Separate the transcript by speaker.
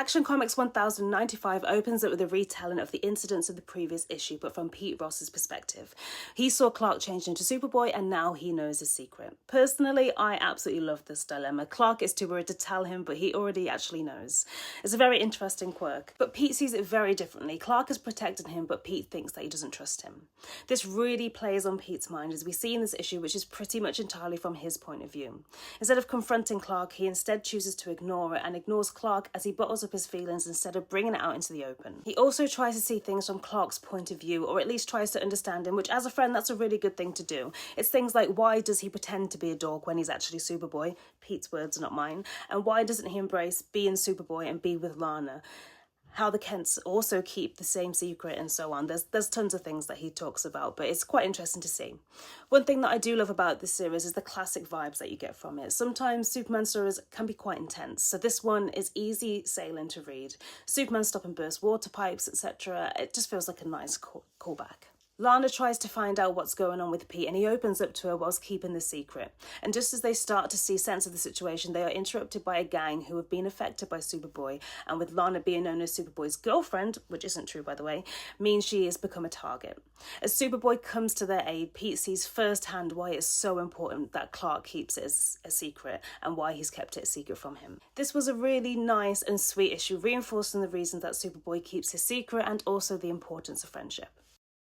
Speaker 1: Action Comics 1095 opens up with a retelling of the incidents of the previous issue, but from Pete Ross's perspective. He saw Clark change into Superboy, and now he knows his secret. Personally, I absolutely love this dilemma. Clark is too worried to tell him, but he already actually knows. It's a very interesting quirk, but Pete sees it very differently. Clark is protecting him, but Pete thinks that he doesn't trust him. This really plays on Pete's mind, as we see in this issue, which is pretty much entirely from his point of view. Instead of confronting Clark, he instead chooses to ignore it and ignores Clark as he bottles up his feelings instead of bringing it out into the open. He also tries to see things from Clark's point of view, or at least tries to understand him, which as a friend, that's a really good thing to do. It's things like, why does he pretend to be a dog when he's actually Superboy? Pete's words, not mine. And why doesn't he embrace being Superboy and be with Lana? How the Kents also keep the same secret and so on. There's tons of things that he talks about, but it's quite interesting to see. One thing that I do love about this series is the classic vibes that you get from it. Sometimes Superman stories can be quite intense, so this one is easy sailing to read. Superman stop and burst water pipes, etc. It just feels like a nice callback. Lana tries to find out what's going on with Pete, and he opens up to her whilst keeping the secret. And just as they start to see sense of the situation, they are interrupted by a gang who have been affected by Superboy, and with Lana being known as Superboy's girlfriend, which isn't true by the way, means she has become a target. As Superboy comes to their aid, Pete sees firsthand why it's so important that Clark keeps it as a secret, and why he's kept it a secret from him. This was a really nice and sweet issue, reinforcing the reason that Superboy keeps his secret and also the importance of friendship.